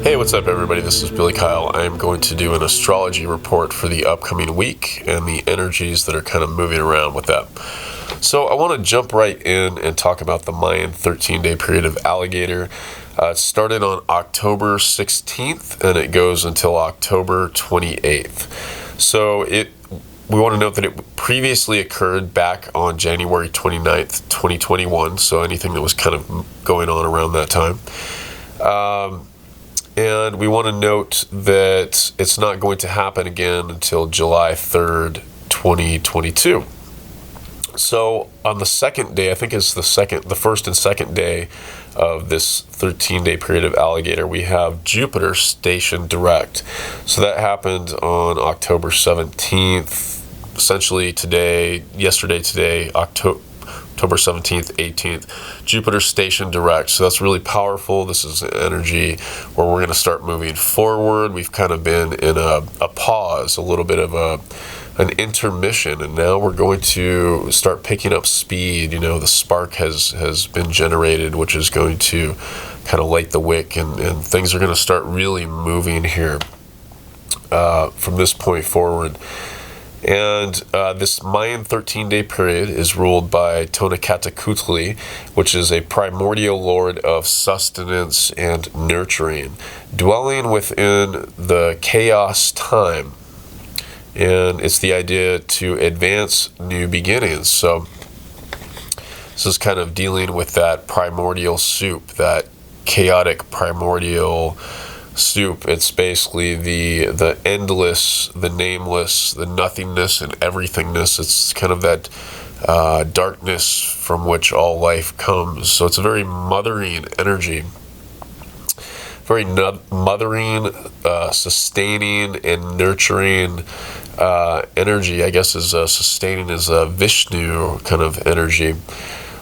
Hey, what's up everybody? This is Billy Kyle. I am going to do an astrology report for the upcoming week and the energies that are kind of moving around with that. So I want to jump right in and talk about the Mayan 13-day period of Alligator. It started on October 16th and it goes until October 28th. So we want to note that it previously occurred back on January 29th, 2021. So anything that was kind of going on around that time. And we want to note that it's not going to happen again until July 3rd, 2022. So on the second day, I think it's the first and second day of this 13-day period of Alligator, we have Jupiter stationed direct. So that happened on October 17th, essentially yesterday, October 17th, 18th, Jupiter stationed direct. So that's really powerful. This is an energy where we're going to start moving forward. We've kind of been in a pause, a little bit of an intermission, and now we're going to start picking up speed. You know, the spark has been generated, which is going to kind of light the wick, and things are going to start really moving here from this point forward. And this Mayan 13-day period is ruled by Tonacatacutli, which is a primordial lord of sustenance and nurturing, dwelling within the chaos time. And it's the idea to advance new beginnings. So this is kind of dealing with that primordial soup, that chaotic primordial soup. It's basically the endless, the nameless, the nothingness and everythingness. It's kind of that darkness from which all life comes. So it's a very mothering energy, very mothering, sustaining and nurturing energy. I guess is sustaining is a Vishnu kind of energy.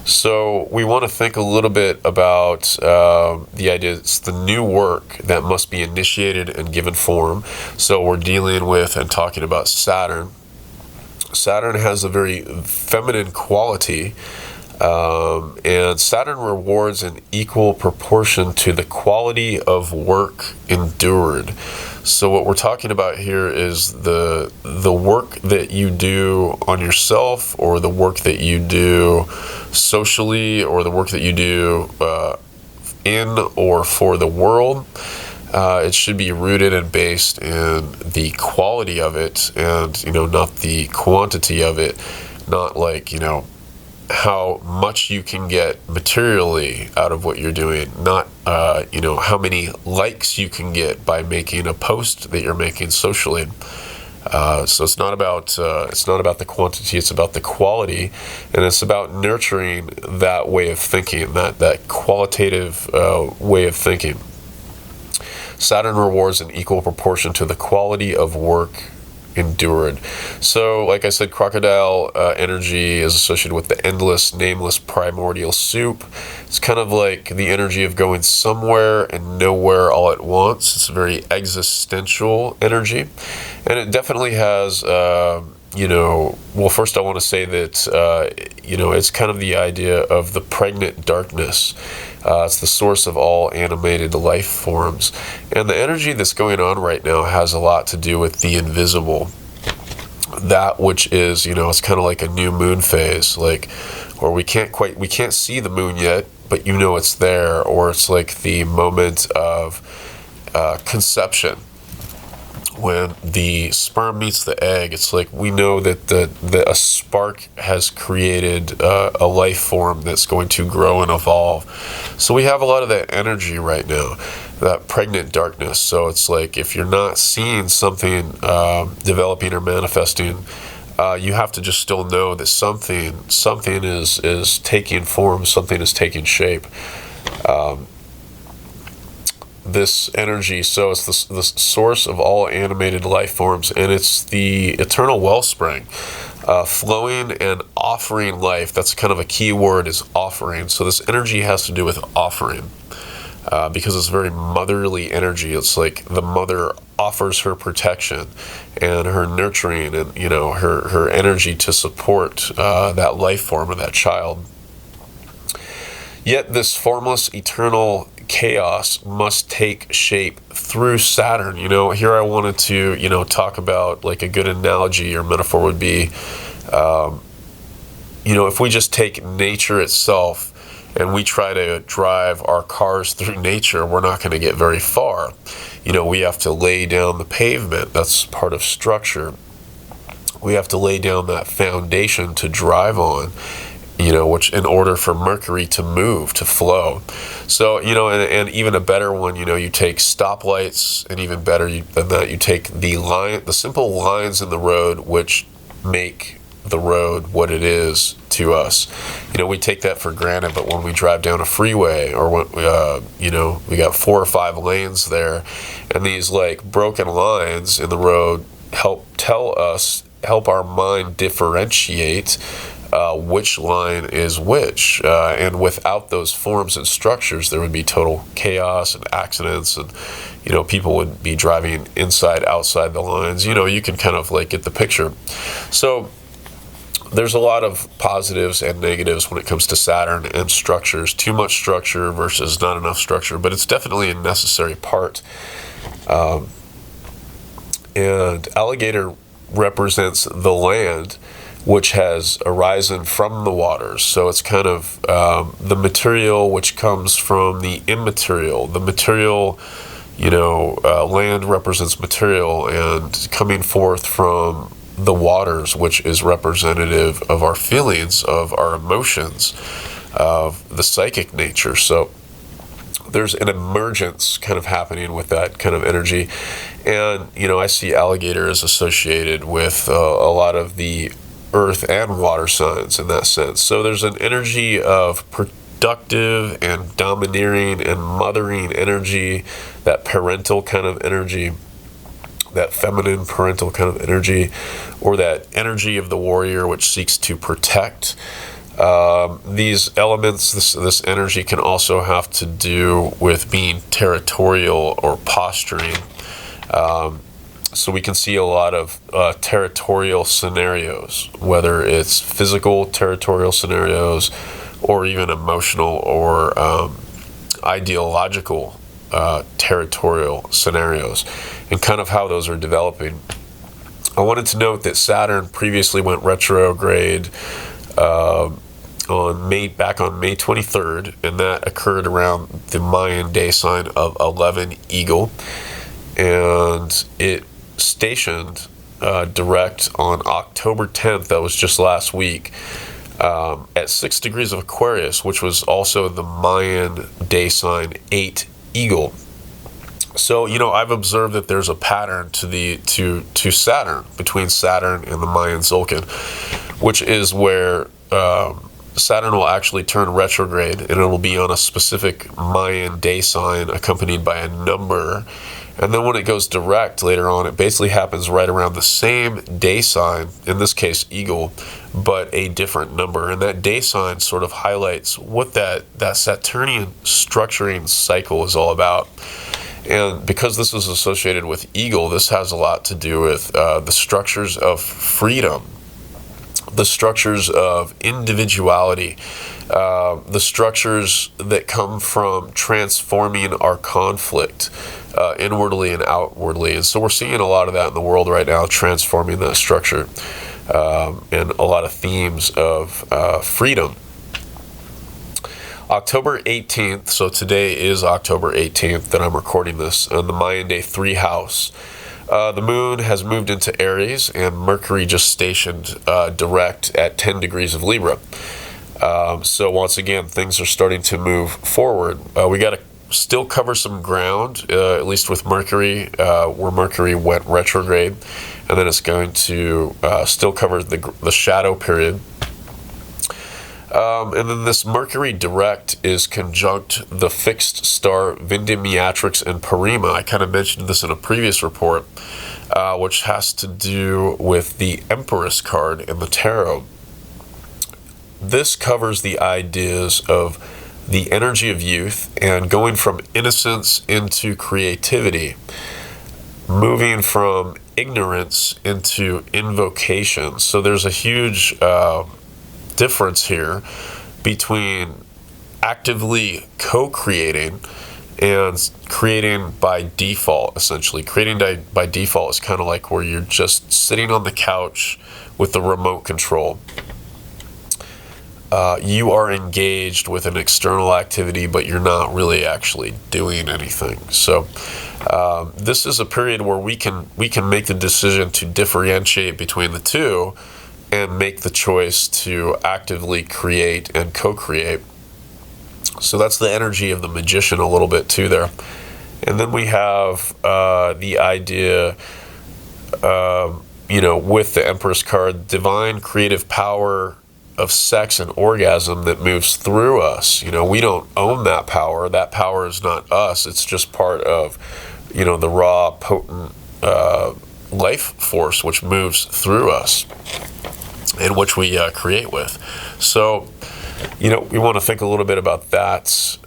So we want to think a little bit about the idea it's the new work that must be initiated and given form. So we're dealing with and talking about Saturn. Saturn has a very feminine quality, and Saturn rewards in equal proportion to the quality of work endured. So what we're talking about here is the work that you do on yourself, or the work that you do socially, or the work that you do in or for the world. It should be rooted and based in the quality of it, and not the quantity of it. Not like how much you can get materially out of what you're doing, not how many likes you can get by making a post that you're making socially. So it's not about the quantity, it's about the quality, and it's about nurturing that way of thinking, that qualitative way of thinking. Saturn rewards in equal proportion to the quality of work endured. So like I said, crocodile energy is associated with the endless, nameless, primordial soup. It's kind of like the energy of going somewhere and nowhere all at once. It's a very existential energy, and it definitely has well, first I want to say that it's kind of the idea of the pregnant darkness. It's the source of all animated life forms. And the energy that's going on right now has a lot to do with the invisible. That which is, it's kind of like a new moon phase, or we can't see the moon yet, but it's there. Or it's like the moment of conception. When the sperm meets the egg, it's like we know that a spark has created a life form that's going to grow and evolve. So we have a lot of that energy right now, that pregnant darkness. So it's like if you're not seeing something developing or manifesting, you have to just still know that something is taking form, something is taking shape. This energy, so it's the source of all animated life forms, and it's the eternal wellspring, flowing and offering life. That's kind of a key word, is offering. So this energy has to do with offering, because it's very motherly energy. It's like the mother offers her protection and her nurturing and her energy to support that life form of that child. Yet this formless, eternal chaos must take shape through Saturn. Here I wanted to, talk about, like, a good analogy or metaphor would be, if we just take nature itself and we try to drive our cars through nature, we're not going to get very far. We have to lay down the pavement. That's part of structure. We have to lay down that foundation to drive on, which in order for Mercury to move, to flow. So, and even a better one, you take stoplights, and even better than that, you take the simple lines in the road which make the road what it is to us. We take that for granted, but when we drive down a freeway, or when we got 4 or 5 lanes there, and these, like, broken lines in the road help our mind differentiate which line is which, and without those forms and structures, there would be total chaos and accidents, and people would be driving inside, outside the lines. You can kind of, like, get the picture. So there's a lot of positives and negatives when it comes to Saturn and structures. Too much structure versus not enough structure, but it's definitely a necessary part. And Alligator represents the land, which has arisen from the waters. So it's kind of the material which comes from the immaterial. The material, land represents material, and coming forth from the waters, which is representative of our feelings, of our emotions, of the psychic nature. So there's an emergence kind of happening with that kind of energy. And, I see Alligator as associated with a lot of the earth and water signs in that sense. So there's an energy of productive and domineering and mothering energy, that parental kind of energy, that feminine parental kind of energy, or that energy of the warrior which seeks to protect. These elements, this energy can also have to do with being territorial or posturing. So we can see a lot of territorial scenarios, whether it's physical territorial scenarios or even emotional or ideological territorial scenarios, and kind of how those are developing. I wanted to note that Saturn previously went retrograde back on May 23rd, and that occurred around the Mayan day sign of 11 Eagle, and it stationed direct on October 10th, that was just last week, at 6 degrees of Aquarius, which was also the Mayan day sign 8 Eagle. So, I've observed that there's a pattern to Saturn, between Saturn and the Mayan Zolkin, which is where Saturn will actually turn retrograde, and it'll be on a specific Mayan day sign accompanied by a number. And then when it goes direct later on, it basically happens right around the same day sign, in this case Eagle, but a different number. And that day sign sort of highlights what that Saturnian structuring cycle is all about. And because this is associated with Eagle, this has a lot to do with the structures of freedom, the structures of individuality, the structures that come from transforming our conflict inwardly and outwardly. And so we're seeing a lot of that in the world right now, transforming that structure, and a lot of themes of freedom. October 18th, so today is October 18th that I'm recording this, on the Mayan Day 3 house. The moon has moved into Aries, and Mercury just stationed direct at 10 degrees of Libra. So once again, things are starting to move forward. We got to still cover some ground, at least with Mercury, where Mercury went retrograde, and then it's going to still cover the shadow period. And then this Mercury direct is conjunct the FIXED STAR Vindemiatrix Porrima. I kind of mentioned this in a previous report, which has to do with the Empress card in the tarot. This covers the ideas of the energy of youth and going from innocence into creativity, moving from ignorance into invocation. So there's a huge difference here between actively co-creating and creating by default, essentially. Creating by default is kind of like where you're just sitting on the couch with the remote control. You are engaged with an external activity, but you're not really actually doing anything. So this is a period where we can make the decision to differentiate between the two and make the choice to actively create and co-create. So that's the energy of the magician a little bit too there. And then we have the idea, with the Empress card, divine creative power of sex and orgasm that moves through us. We don't own that power. That power is not us. It's just part of, the raw, potent life force which moves through us and which we create with. So, we want to think a little bit about that.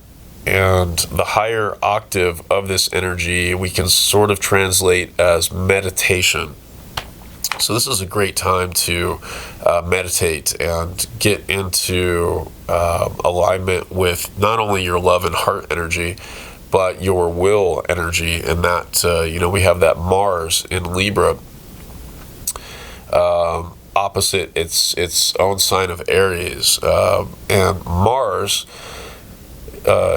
And the higher octave of this energy we can sort of translate as meditation. So this is a great time to meditate and get into alignment with not only your love and heart energy, but your will energy. And that, we have that Mars in Libra, opposite its own sign of Aries. And Mars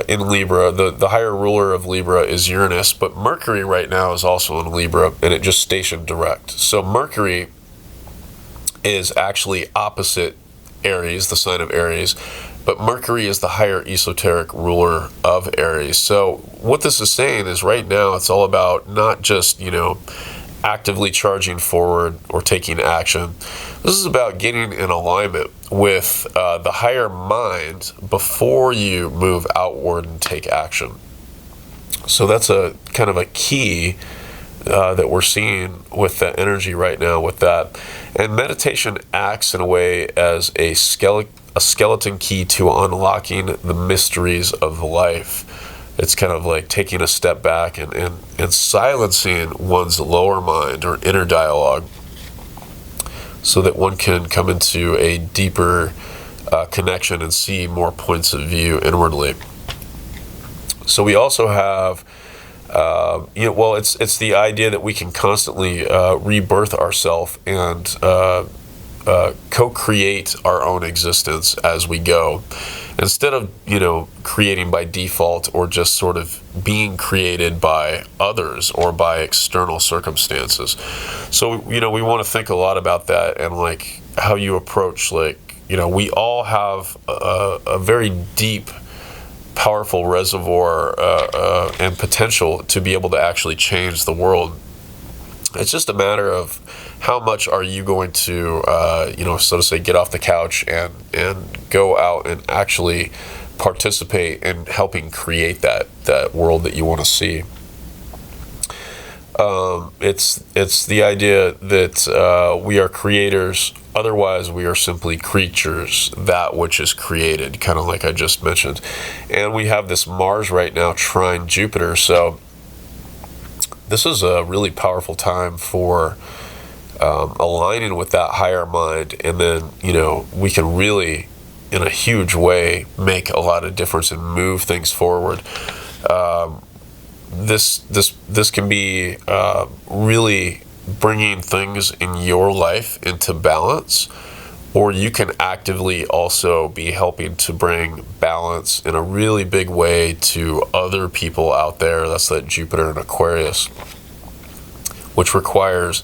in Libra, the higher ruler of Libra is Uranus, but Mercury right now is also in Libra, and it just stationed direct. So Mercury is actually opposite Aries, the sign of Aries, but Mercury is the higher esoteric ruler of Aries. So what this is saying is right now it's all about not just, actively charging forward or taking action. This is about getting in alignment with the higher mind before you move outward and take action. So that's a kind of a key that we're seeing with the energy right now with that. And meditation acts in a way as a skeleton key to unlocking the mysteries of life. It's kind of like taking a step back and silencing one's lower mind or inner dialogue so that one can come into a deeper connection and see more points of view inwardly. So we also have, it's the idea that we can constantly rebirth ourselves and co-create our own existence as we go. Instead of, creating by default or just sort of being created by others or by external circumstances. So, we want to think a lot about that and like how you approach, we all have a very deep, powerful reservoir and potential to be able to actually change the world. It's just a matter of how much are you going to, so to say, get off the couch and go out and actually participate in helping create that world that you want to see. It's the idea that we are creators, otherwise we are simply creatures, that which is created, kind of like I just mentioned. And we have this Mars right now trine Jupiter, so this is a really powerful time for aligning with that higher mind, and then we can really, in a huge way, make a lot of difference and move things forward. This can be really bringing things in your life into balance, or you can actively also be helping to bring balance in a really big way to other people out there. That's that Jupiter in Aquarius, which requires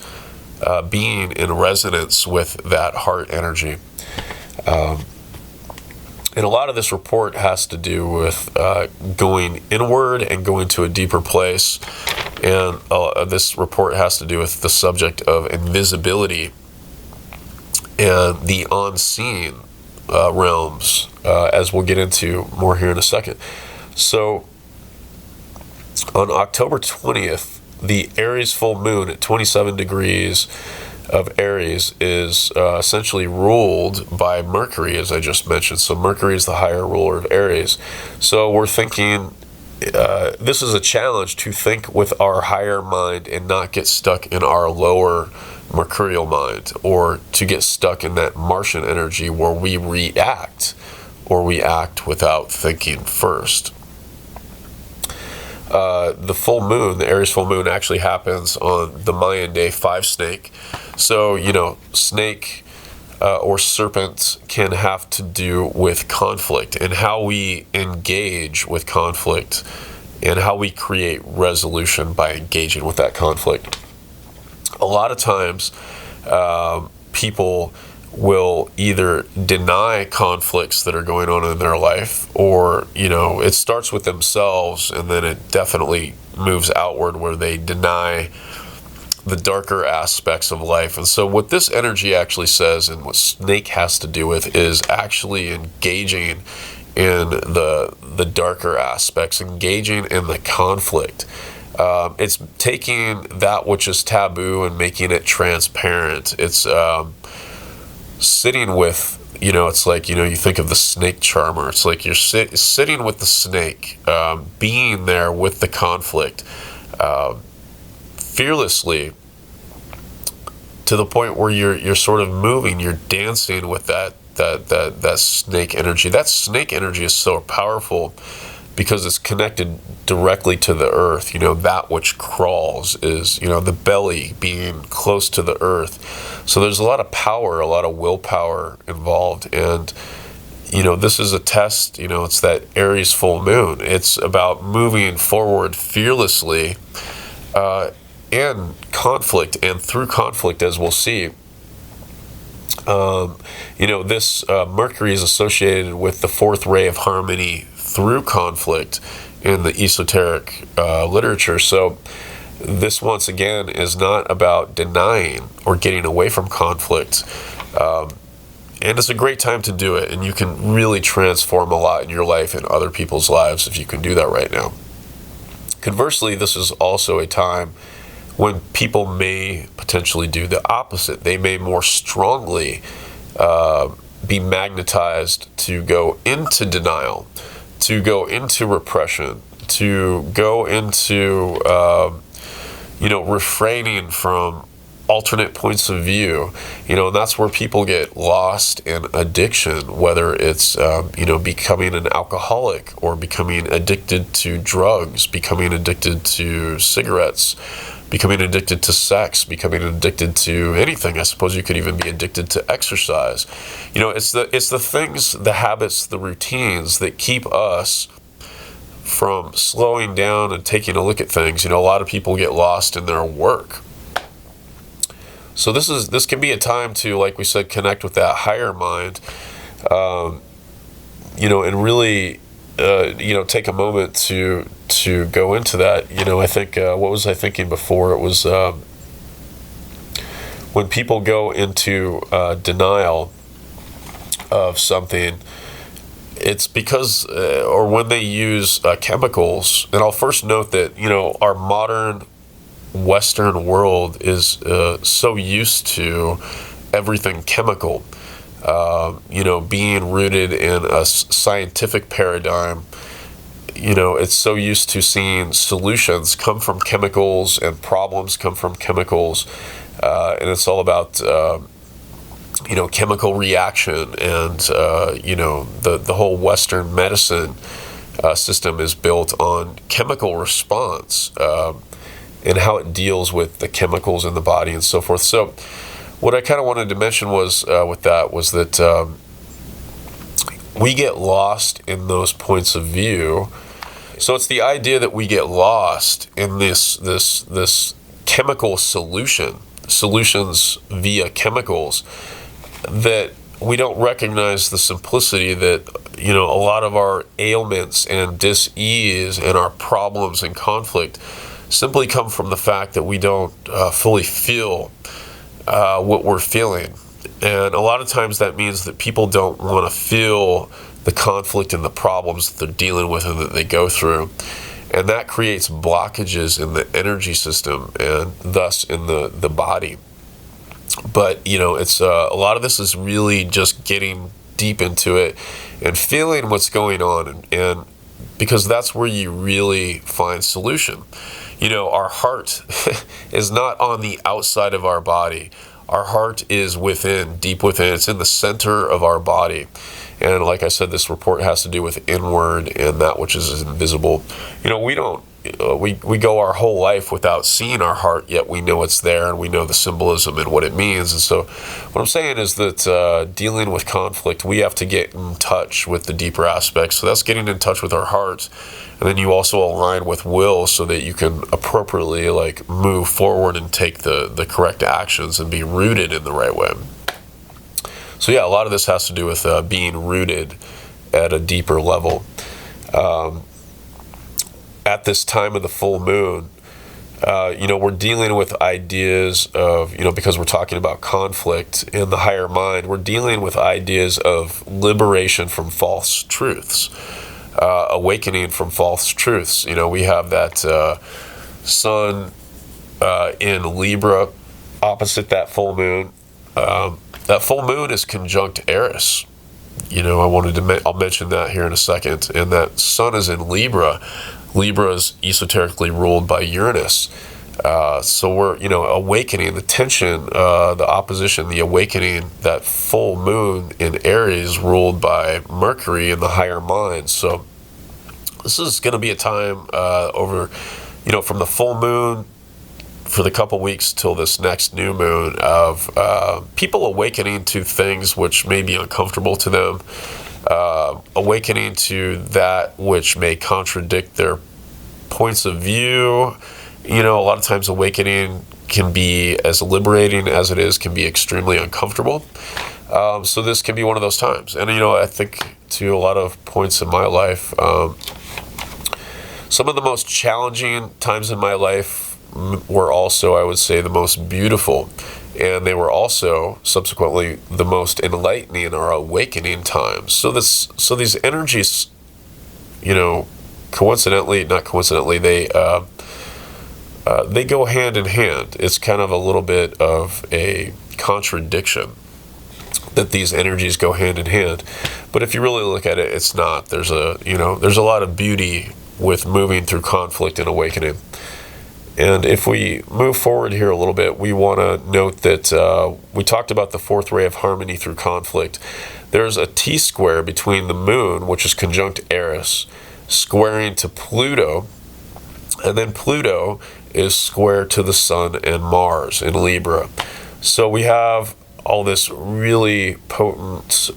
being in resonance with that heart energy. And a lot of this report has to do with going inward and going to a deeper place. And this report has to do with the subject of invisibility and the unseen realms, as we'll get into more here in a second. So on October 20th, the Aries full moon at 27 degrees of Aries is essentially ruled by Mercury, as I just mentioned. So Mercury is the higher ruler of Aries. So we're thinking, this is a challenge to think with our higher mind and not get stuck in our lower mercurial mind, or to get stuck in that Martian energy where we react or we act without thinking first. the full moon, the Aries full moon, actually happens on the Mayan day 5 snake. So, snake or serpent can have to do with conflict and how we engage with conflict and how we create resolution by engaging with that conflict. A lot of times, people will either deny conflicts that are going on in their life, or it starts with themselves and then it definitely moves outward where they deny the darker aspects of life. And so what this energy actually says, and what snake has to do with, is actually engaging in the darker aspects, engaging in the conflict. It's taking that which is taboo and making it transparent. It's sitting with, it's like, you think of the snake charmer. It's like you're sitting with the snake, being there with the conflict, fearlessly, to the point where you're sort of moving, you're dancing with that snake energy. That snake energy is so powerful because it's connected directly to the earth. That which crawls is, the belly being close to the earth. So there's a lot of power, a lot of willpower involved. And, this is a test, it's that Aries full moon. It's about moving forward fearlessly in conflict and through conflict, as we'll see. This Mercury is associated with the 4th ray of harmony through conflict in the esoteric literature. So this, once again, is not about denying or getting away from conflict. And it's a great time to do it, and you can really transform a lot in your life and other people's lives if you can do that right now. Conversely, this is also a time when people may potentially do the opposite. They may more strongly be magnetized to go into denial, to go into repression, to go into refraining from alternate points of view. And that's where people get lost in addiction, whether it's becoming an alcoholic or becoming addicted to drugs, becoming addicted to cigarettes, becoming addicted to sex, becoming addicted to anything. I suppose you could even be addicted to exercise. It's the things, the habits, the routines that keep us from slowing down and taking a look at things. A lot of people get lost in their work. So this can be a time to, like we said, connect with that higher mind, and really, take a moment to go into that. I think, what was I thinking before? It was when people go into denial of something, it's because, or when they use chemicals. And I'll first note that, our modern Western world is so used to everything chemical, being rooted in a scientific paradigm. It's so used to seeing solutions come from chemicals and problems come from chemicals, and it's all about chemical reaction, and the whole Western medicine system is built on chemical response, and how it deals with the chemicals in the body and so forth. So what I kind of wanted to mention was that we get lost in those points of view. So it's the idea that we get lost in this chemical solutions via chemicals, that we don't recognize the simplicity that, a lot of our ailments and dis-ease and our problems and conflict simply come from the fact that we don't fully feel what we're feeling. And a lot of times that means that people don't want to feel the conflict and the problems that they're dealing with and that they go through. And that creates blockages in the energy system and thus in the body. But, it's a lot of this is really just getting deep into it and feeling what's going on, and because that's where you really find solution. Our heart is not on the outside of our body. Our heart is within, deep within. It's in the center of our body. And like I said, this report has to do with inward and that which is invisible. We don't we go our whole life without seeing our heart, yet we know it's there and we know the symbolism and what it means. And so what I'm saying is that dealing with conflict, we have to get in touch with the deeper aspects. So that's getting in touch with our heart. And then you also align with will so that you can appropriately like move forward and take the correct actions and be rooted in the right way. So yeah, a lot of this has to do with being rooted at a deeper level. At this time of the full moon, we're dealing with ideas of, because we're talking about conflict in the higher mind, we're dealing with ideas of liberation from false truths, awakening from false truths. We have that sun in Libra opposite that full moon. That full moon is conjunct Aries. I'll mention that here in a second. And that sun is in Libra. Libra is esoterically ruled by Uranus. So we're, awakening the tension, the opposition, the awakening, that full moon in Aries ruled by Mercury in the higher mind. So this is going to be a time over, from the full moon for the couple weeks till this next new moon of people awakening to things which may be uncomfortable to them, awakening to that which may contradict their points of view. A lot of times awakening can be as liberating as it is, can be extremely uncomfortable. So this can be one of those times. And, I think to a lot of points in my life, some of the most challenging times in my life were also, I would say, the most beautiful, and they were also subsequently the most enlightening or awakening times. So these energies, not coincidentally, they go hand in hand. It's kind of a little bit of a contradiction that these energies go hand in hand, but if you really look at it, it's not. There's a lot of beauty with moving through conflict and awakening. And if we move forward here a little bit, we want to note that we talked about the fourth ray of harmony through conflict. There's a T-square between the moon, which is conjunct Eris, squaring to Pluto, and then Pluto is square to the Sun and Mars in Libra. So we have all this really potent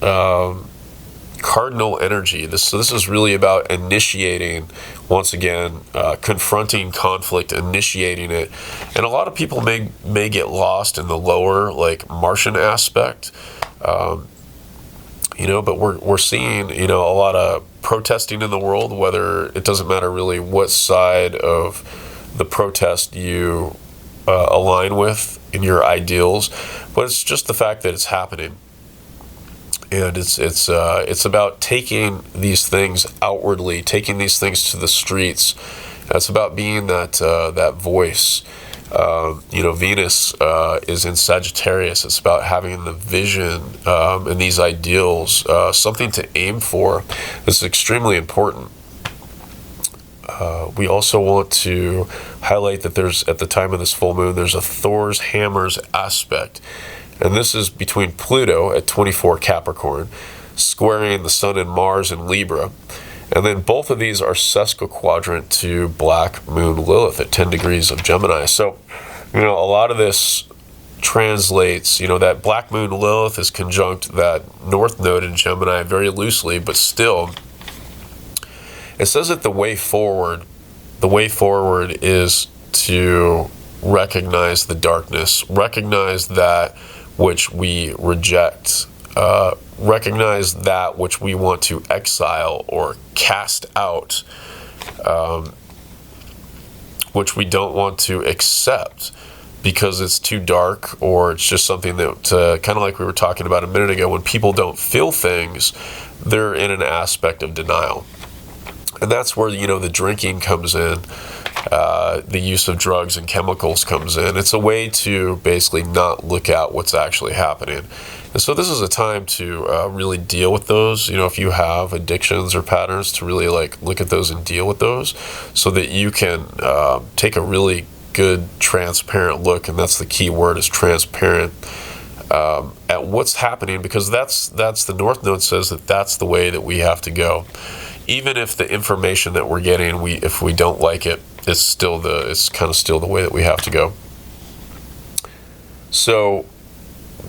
cardinal energy. This is really about initiating, once again, confronting conflict, initiating it. And a lot of people may get lost in the lower, like, Martian aspect, but we're seeing, a lot of protesting in the world, whether it doesn't matter really what side of the protest you align with in your ideals, but it's just the fact that it's happening. And it's about taking these things outwardly, taking these things to the streets. It's about being that voice. Venus is in Sagittarius. It's about having the vision and these ideals, something to aim for. This is extremely important. We also want to highlight that at the time of this full moon, there's a Thor's hammers aspect. And this is between Pluto at 24 Capricorn, squaring the Sun and Mars in Libra. And then both of these are sesquiquadrant to Black Moon Lilith at 10 degrees of Gemini. So, a lot of this translates, that Black Moon Lilith is conjunct that North Node in Gemini very loosely, but still, it says that the way forward is to recognize the darkness, recognize that which we reject, recognize that which we want to exile or cast out, which we don't want to accept because it's too dark, or it's just something that, kind of like we were talking about a minute ago, when people don't feel things, they're in an aspect of denial. And that's where, the drinking comes in. The use of drugs and chemicals comes in. It's a way to basically not look at what's actually happening. And so this is a time to really deal with those. If you have addictions or patterns, to really look at those and deal with those, so that you can take a really good, transparent look. And that's the key word, is transparent, at what's happening, because that's the North Node says that's the way that we have to go. Even if the information that we're getting, if we don't like it, it's kind of still the way that we have to go. So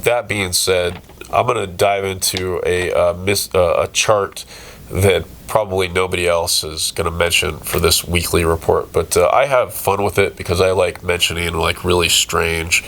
that being said, I'm going to dive into a chart that probably nobody else is going to mention for this weekly report, but I have fun with it because I like mentioning like really strange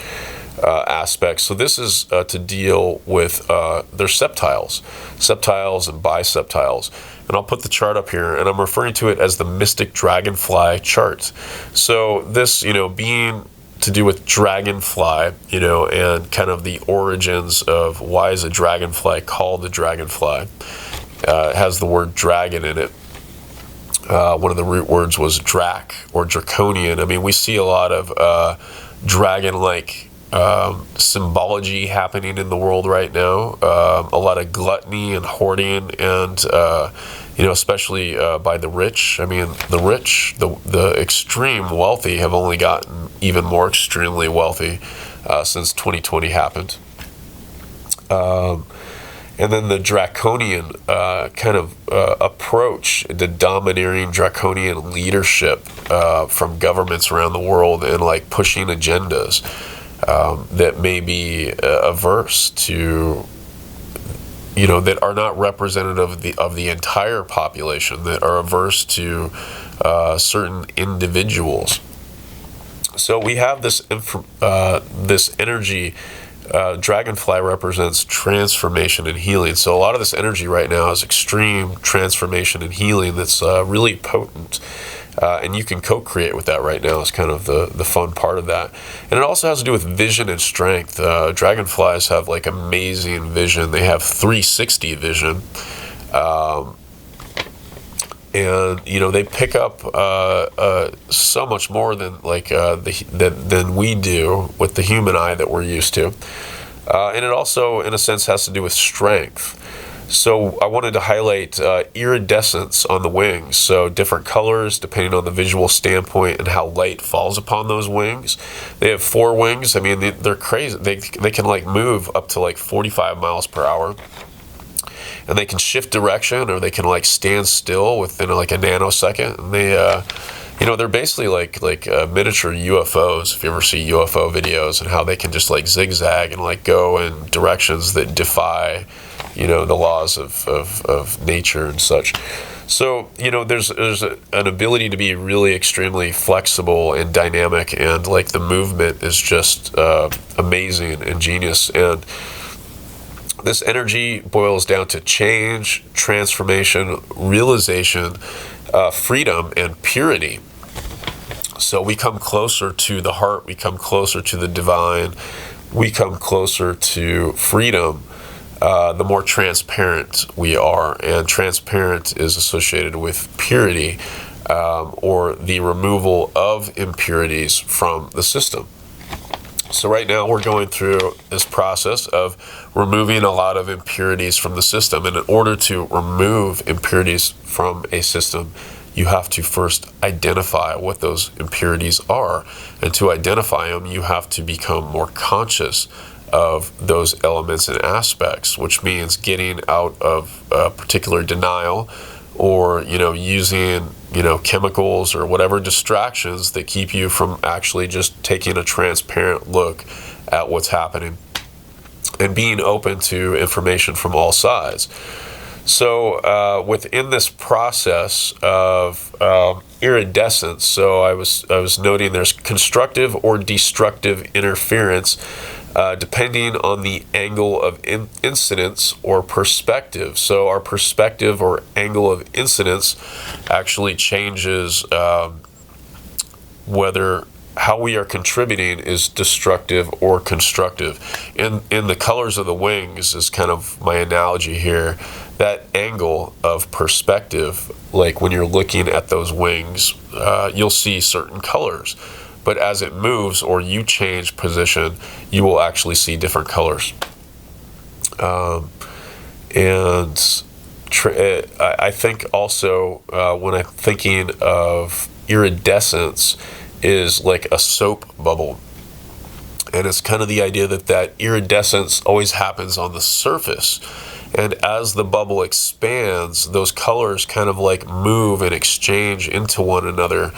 aspects. So this is to deal with their septiles and biseptiles. And I'll put the chart up here, and I'm referring to it as the Mystic Dragonfly chart. So this, being to do with dragonfly, and kind of the origins of why is a dragonfly called a dragonfly. It has the word dragon in it. One of the root words was drac or draconian. I mean, we see a lot of dragon-like symbology happening in the world right now. A lot of gluttony and hoarding, and especially by the rich. I mean, the rich, the extreme wealthy have only gotten even more extremely wealthy since 2020 happened. And then the draconian kind of approach, the domineering draconian leadership from governments around the world, and like pushing agendas that may be averse to, that are not representative of the entire population, that are averse to certain individuals. So we have this energy. Dragonfly represents transformation and healing. So a lot of this energy right now is extreme transformation and healing that's really potent. And you can co-create with that right now. Is kind of the fun part of that. And it also has to do with vision and strength. Dragonflies have like amazing vision. They have 360 vision. And they pick up so much more than than we do with the human eye that we're used to, and it also, in a sense, has to do with strength. So I wanted to highlight iridescence on the wings. So different colors depending on the visual standpoint and how light falls upon those wings. They have 4 wings. I mean, they're crazy. They can like move up to like 45 miles per hour. And they can shift direction, or they can like stand still within like a nanosecond. And they, they're basically like miniature UFOs. If you ever see UFO videos, and how they can just like zigzag and like go in directions that defy, the laws of nature and such. So there's an ability to be really extremely flexible and dynamic, and like the movement is just amazing and genius. And this energy boils down to change, transformation, realization, freedom, and purity. So we come closer to the heart, we come closer to the divine, we come closer to freedom, the more transparent we are. And transparent is associated with purity, or the removal of impurities from the system. So right now we're going through this process of removing a lot of impurities from the system. And in order to remove impurities from a system, you have to first identify what those impurities are. And to identify them, you have to become more conscious of those elements and aspects, which means getting out of a particular denial, or using chemicals or whatever distractions that keep you from actually just taking a transparent look at what's happening and being open to information from all sides. So within this process of iridescence, so I was noting there's constructive or destructive interference depending on the angle of incidence or perspective. So our perspective or angle of incidence actually changes whether how we are contributing is destructive or constructive. In the colors of the wings is kind of my analogy here. That angle of perspective, like when you're looking at those wings, you'll see certain colors. But as it moves or you change position, you will actually see different colors. I think also when I'm thinking of iridescence is like a soap bubble. And it's kind of the idea that iridescence always happens on the surface. And as the bubble expands, those colors kind of like move and exchange into one another,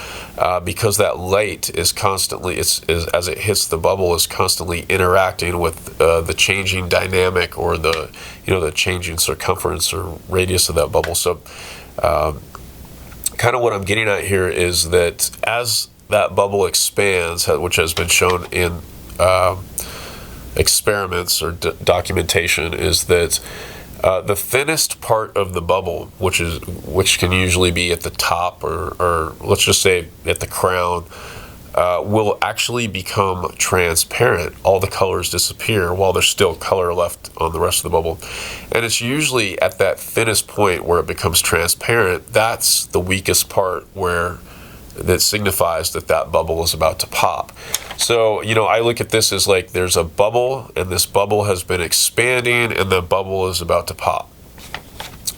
because that light is constantly, as it hits the bubble, is constantly interacting with the changing dynamic, or the changing circumference or radius of that bubble. So kind of what I'm getting at here is that as that bubble expands, which has been shown in experiments or documentation, is that the thinnest part of the bubble, which can usually be at the top, or let's just say at the crown, will actually become transparent. All the colors disappear while there's still color left on the rest of the bubble. And it's usually at that thinnest point where it becomes transparent. That's the weakest part, where that signifies that that bubble is about to pop. So, I look at this as like there's a bubble, and this bubble has been expanding, and the bubble is about to pop.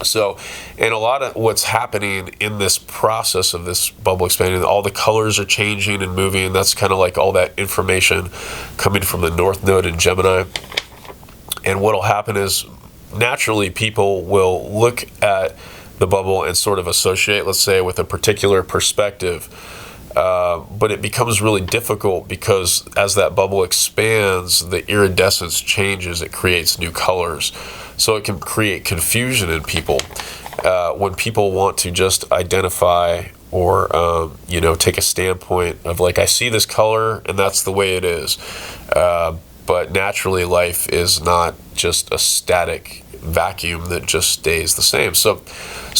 So, and a lot of what's happening in this process of this bubble expanding, all the colors are changing and moving. That's kind of like all that information coming from the North Node in Gemini. And what'll happen is, naturally, people will look at the bubble and sort of associate, let's say, with a particular perspective. But it becomes really difficult, because as that bubble expands, the iridescence changes. It creates new colors. So it can create confusion in people when people want to just identify or, take a standpoint of like, I see this color and that's the way it is. But naturally, life is not just a static vacuum that just stays the same. So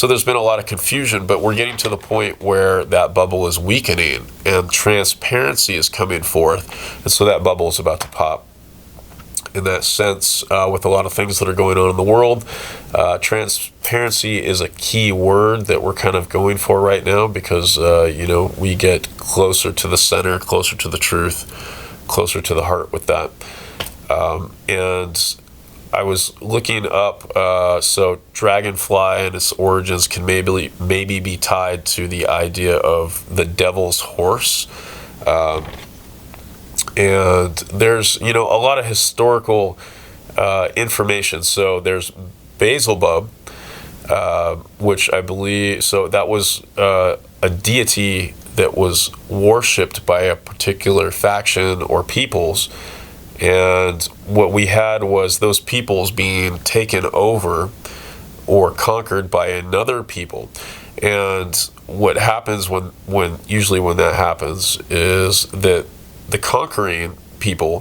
there's been a lot of confusion, but we're getting to the point where that bubble is weakening and transparency is coming forth. And so that bubble is about to pop. In that sense, with a lot of things that are going on in the world, transparency is a key word that we're kind of going for right now, because, we get closer to the center, closer to the truth, closer to the heart with that. And I was looking up, so dragonfly and its origins can maybe be tied to the idea of the devil's horse. And there's, a lot of historical information. So there's Beelzebub, which I believe, so that was a deity that was worshipped by a particular faction or peoples. And what we had was those peoples being taken over or conquered by another people. And what happens usually when that happens is that the conquering people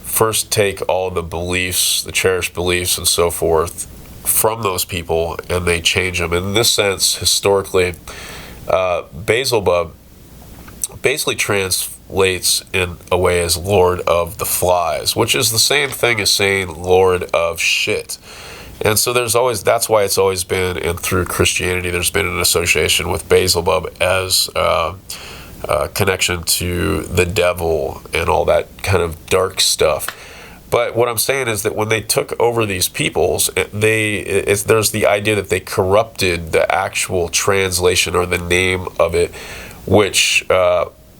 first take all the beliefs, the cherished beliefs and so forth from those people, and they change them. In this sense, historically, Beelzebub basically translates in a way as Lord of the Flies, which is the same thing as saying Lord of Shit. And so that's why it's always been, and through Christianity, there's been an association with Beelzebub as connection to the devil and all that kind of dark stuff. But what I'm saying is that when they took over these peoples, there's the idea that they corrupted the actual translation or the name of it, which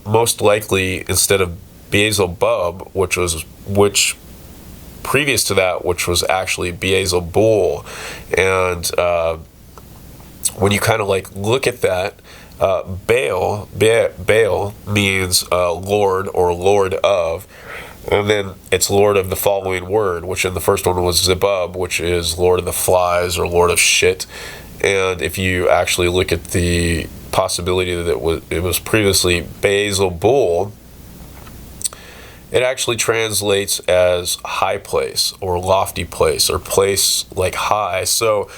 most likely, instead of Beelzebub, which previous to that, which was actually Beelzebul. And when you kind of like look at that, Baal means Lord or Lord of, and then it's Lord of the following word, which in the first one was Zebub, which is Lord of the Flies or Lord of Shit. And if you actually look at the possibility that it was previously Beelzebul, it actually translates as high place or lofty place or place like high. So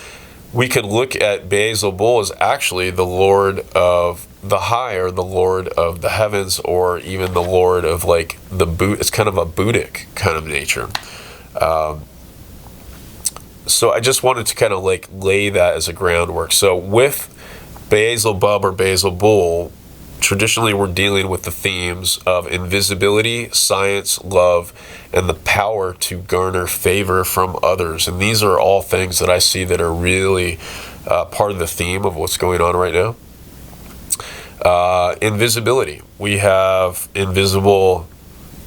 we could look at Beelzebul as actually the Lord of the high, or the Lord of the heavens, or even the Lord of like the boot. It's kind of a Buddhic kind of nature. So I just wanted to kind of like lay that as a groundwork. So with Beelzebub or Beelzebul, traditionally we're dealing with the themes of invisibility, science, love, and the power to garner favor from others. And these are all things that I see that are really part of the theme of what's going on right now. Invisibility. We have invisible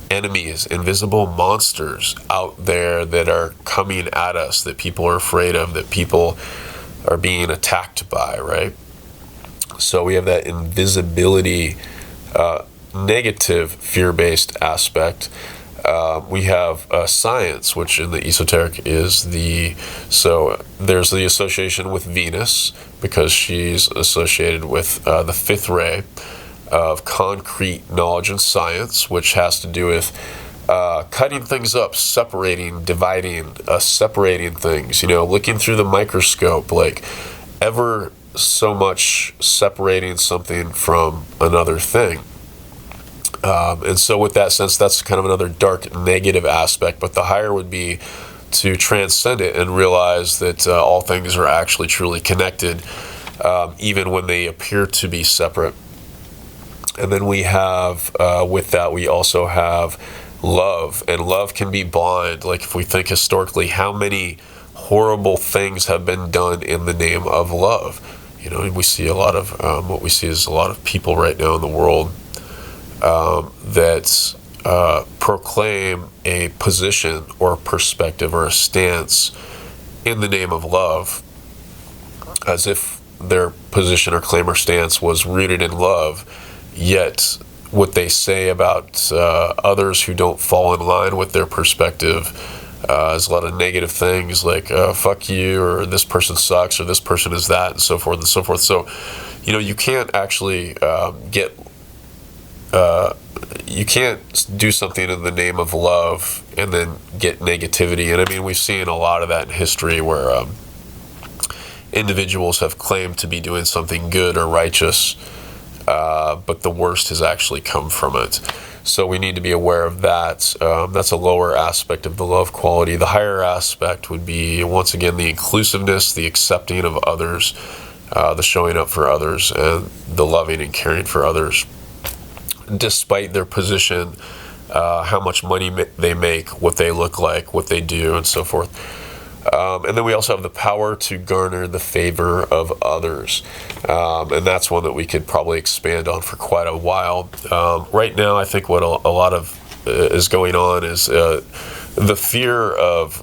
enemies, invisible monsters out there that are coming at us, that people are afraid of, that people are being attacked by, right? So we have that invisibility, negative fear-based aspect. We have science, which in the esoteric is so there's the association with Venus, because she's associated with the fifth ray of concrete knowledge and science, which has to do with cutting things up, separating, dividing, separating things, looking through the microscope, like ever so much separating something from another thing. And so with that sense, that's kind of another dark negative aspect, but the higher would be to transcend it and realize that all things are actually truly connected, even when they appear to be separate. And then we have, with that, we also have love, and love can be blind. Like if we think historically, how many horrible things have been done in the name of love? We see a lot of, what we see is a lot of people right now in the world that proclaim a position or a perspective or a stance in the name of love, as if their position or claim or stance was rooted in love. Yet what they say about others who don't fall in line with their perspective is a lot of negative things, like fuck you, or this person sucks, or this person is that, and so forth and so forth. So you can't actually you can't do something in the name of love and then get negativity. And I mean, we've seen a lot of that in history where individuals have claimed to be doing something good or righteous, but the worst has actually come from it. So we need to be aware of that. That's a lower aspect of the love quality. The higher aspect would be, once again, the inclusiveness, the accepting of others, the showing up for others, and the loving and caring for others, despite their position, how much money they make, what they look like, what they do, and so forth. And then we also have the power to garner the favor of others. And that's one that we could probably expand on for quite a while. Right now, I think what a lot of is going on is the fear of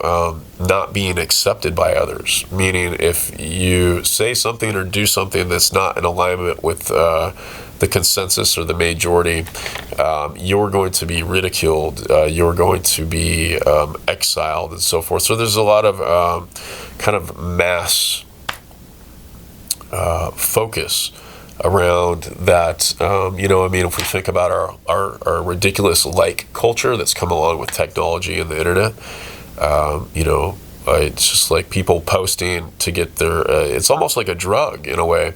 not being accepted by others. Meaning, if you say something or do something that's not in alignment with the consensus or the majority, you're going to be ridiculed, you're going to be exiled, and so forth. So there's a lot of kind of mass focus around that. If we think about our ridiculous like culture that's come along with technology and the internet, it's just like people posting to get their, it's almost like a drug in a way.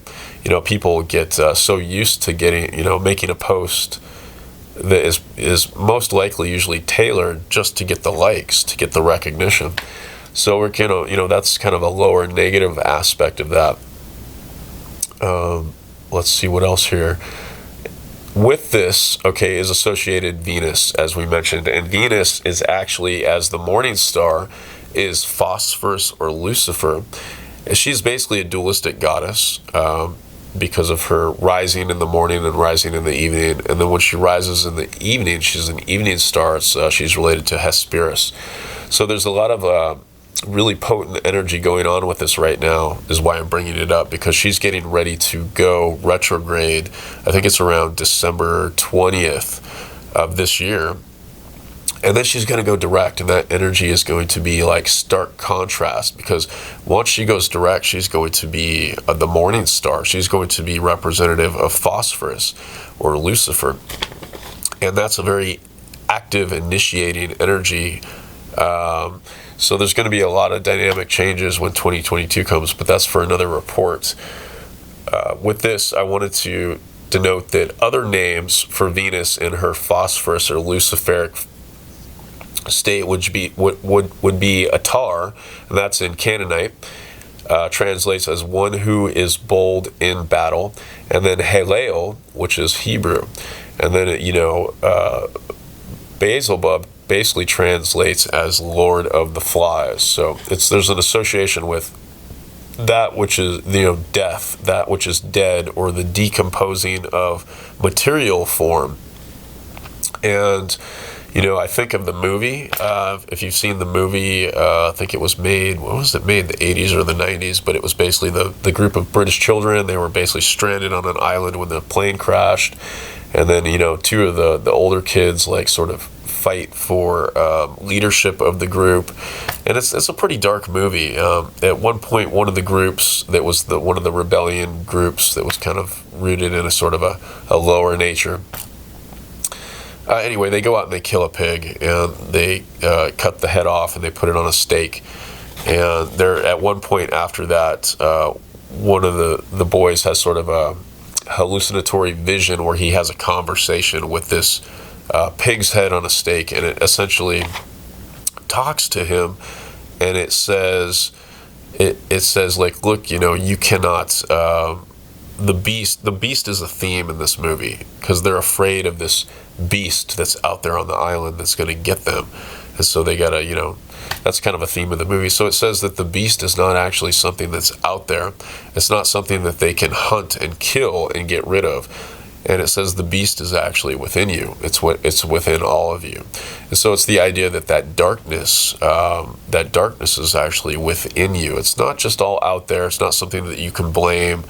People get so used to making a post that is most likely usually tailored just to get the likes, to get the recognition. So we're that's kind of a lower negative aspect of that. Let's see what else here. With this, is associated Venus, as we mentioned, and Venus is actually, as the morning star, is Phosphorus or Lucifer. She's basically a dualistic goddess, because of her rising in the morning and rising in the evening. And then when she rises in the evening, she's an evening star. She's related to Hesperus. So there's a lot of really potent energy going on with this right now, is why I'm bringing it up, because she's getting ready to go retrograde. I think it's around December 20th of this year. And then she's going to go direct, and that energy is going to be like stark contrast, because once she goes direct, she's going to be the morning star. She's going to be representative of Phosphorus or Lucifer. And that's a very active, initiating energy. So there's going to be a lot of dynamic changes when 2022 comes, but that's for another report. With this, I wanted to denote that other names for Venus in her Phosphorus or Luciferic state would be Atar, and that's in Canaanite, translates as one who is bold in battle, and then Halel, which is Hebrew, and then Beelzebub basically translates as Lord of the Flies. So there's an association with that which is death, that which is dead, or the decomposing of material form. And You know, I think of the movie. If you've seen the movie, I think it was made, what was it made, the 80s or the 90s? But it was basically the group of British children. They were basically stranded on an island when the plane crashed. And then, you know, two of the older kids, like, sort of fight for leadership of the group. And it's a pretty dark movie. At one point, one of the groups that was one of the rebellion groups that was kind of rooted in a sort of a lower nature. Anyway, they go out and they kill a pig, and they cut the head off and they put it on a stake. And they're at one point after that, one of the boys has sort of a hallucinatory vision where he has a conversation with this pig's head on a stake, and it essentially talks to him, and it says like, look, you know, you cannot. The beast is a theme in this movie, because they're afraid of this beast that's out there on the island that's going to get them, and so they gotta, you know, that's kind of a theme of the movie. So it says that the beast is not actually something that's out there. It's not something that they can hunt and kill and get rid of. And it says the beast is actually within you. It's within all of you. And so it's the idea that darkness is actually within you. It's not just all out there. It's not something that you can blame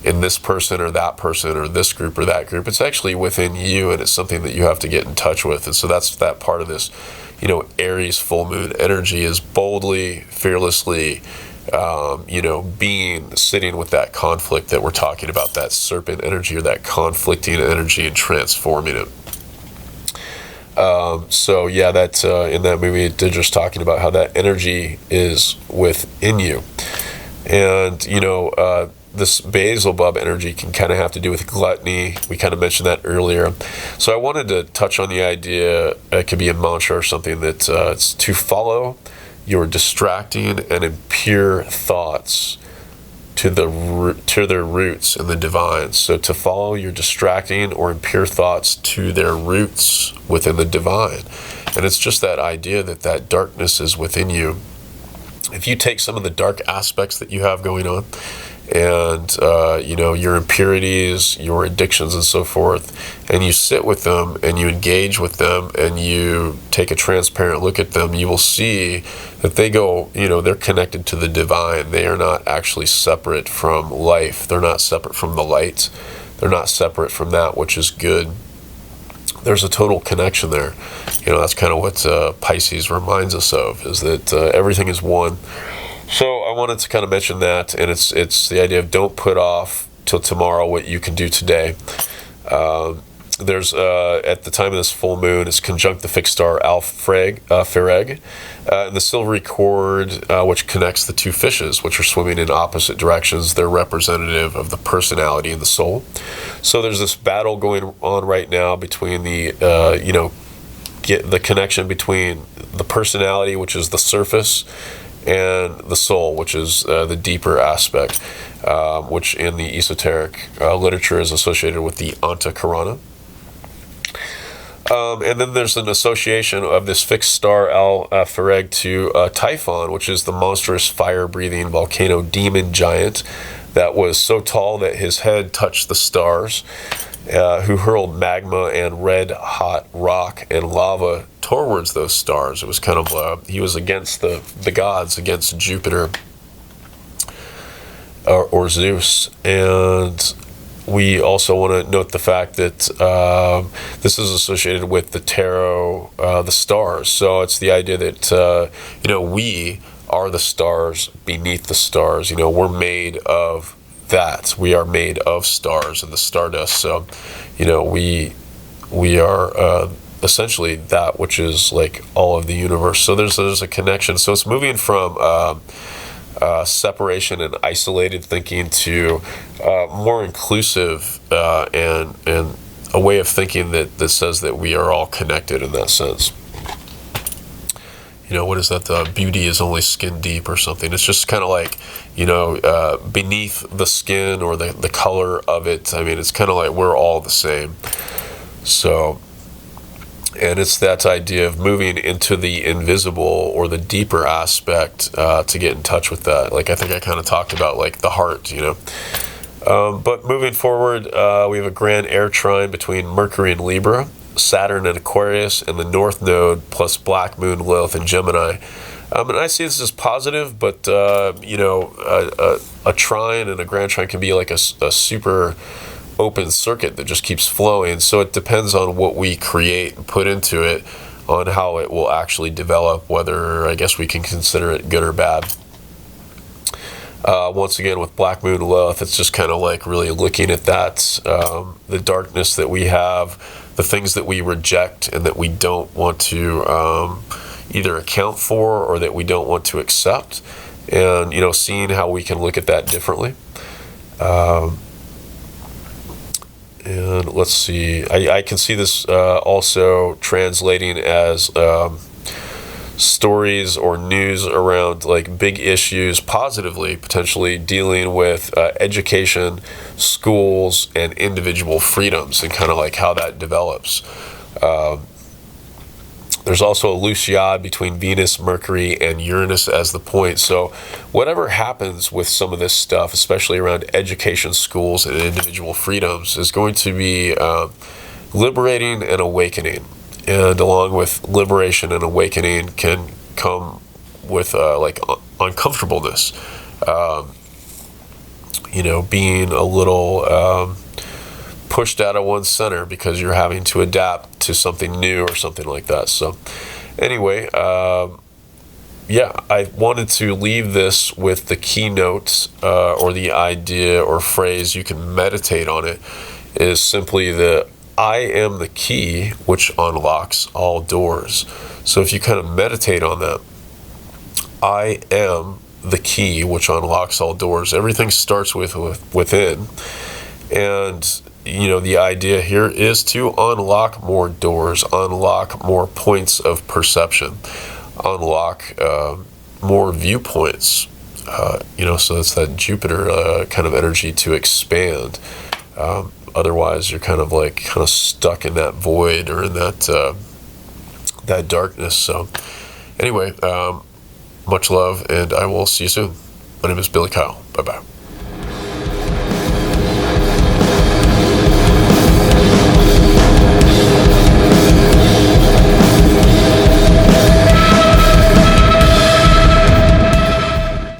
in this person or that person or this group or that group. It's actually within you, and it's something that you have to get in touch with. And so that's that part of this, you know, Aries full moon energy is boldly, fearlessly, you know, sitting with that conflict that we're talking about, that serpent energy or that conflicting energy, and transforming it. So yeah, that in that movie, Didra's talking about how that energy is within you. And, you know, this Beelzebub energy can kind of have to do with gluttony. We kind of mentioned that earlier. So I wanted to touch on the idea, it could be a mantra or something, that it's to follow your distracting and impure thoughts to their roots in the divine. So to follow your distracting or impure thoughts to their roots within the divine. And it's just that idea that darkness is within you. If you take some of the dark aspects that you have going on, and you know, your impurities, your addictions and so forth, and you sit with them and you engage with them and you take a transparent look at them, you will see that they go, you know, they're connected to the divine. They are not actually separate from life. They're not separate from the light. They're not separate from that which is good. There's a total connection there. You know, that's kind of what Pisces reminds us of, is that everything is one. So I wanted to kind of mention that, and it's the idea of don't put off till tomorrow what you can do today. There's at the time of this full moon, it's conjunct the fixed star Alpha-Fereg, and the silvery cord, which connects the two fishes, which are swimming in opposite directions. They're representative of the personality and the soul. So there's this battle going on right now between the you know, the connection between the personality, which is the surface, and the soul, which is the deeper aspect, which in the esoteric literature is associated with the Antakarana. And then there's an association of this fixed star Alpha-Fereg to Typhon, which is the monstrous fire-breathing volcano demon giant that was so tall that his head touched the stars, who hurled magma and red-hot rock and lava towards those stars. It was kind of, he was against the gods, against Jupiter or Zeus. And we also want to note the fact that this is associated with the tarot, the stars. So it's the idea that, you know, we are the stars beneath the stars. You know, we're made of that. We are made of stars and the stardust. So, you know, we are essentially that which is like all of the universe. So there's a connection. So it's moving from separation and isolated thinking to more inclusive and a way of thinking that says that we are all connected in that sense. You know, what is that? The beauty is only skin deep or something. It's just kind of like, you know, beneath the skin or the color of it. I mean, it's kind of like we're all the same. So, and it's that idea of moving into the invisible or the deeper aspect to get in touch with that. Like I think I kind of talked about like the heart, you know. But moving forward, we have a grand air trine between Mercury and Libra. Saturn in Aquarius, and the North Node plus Black Moon, Lilith, and Gemini. And I see this as positive, but you know, a trine and a grand trine can be like a super open circuit that just keeps flowing. So it depends on what we create and put into it, on how it will actually develop, whether I guess we can consider it good or bad. Once again, with Black Moon Lilith, it's just kind of like really looking at that, the darkness that we have, the things that we reject and that we don't want to either account for or that we don't want to accept, and, you know, seeing how we can look at that differently. And let's see, I can see this also translating as stories or news around like big issues positively, potentially dealing with education, schools, and individual freedoms, and kind of like how that develops. There's also a Luciad between Venus, Mercury, and Uranus as the point. So whatever happens with some of this stuff, especially around education, schools, and individual freedoms, is going to be liberating and awakening. And along with liberation and awakening can come with like uncomfortableness. You know, being a little pushed out of one's center because you're having to adapt to something new or something like that. So anyway, yeah, I wanted to leave this with the keynote or the idea or phrase. You can meditate on it. Is simply the I am the key which unlocks all doors. So if you kind of meditate on that, I am the key which unlocks all doors. Everything starts within. And, you know, the idea here is to unlock more doors, unlock more points of perception, unlock more viewpoints. You know, so it's that Jupiter kind of energy to expand. Otherwise, you're kind of stuck in that void or in that that darkness. So, anyway, much love, and I will see you soon. My name is Billy Kyle. Bye bye.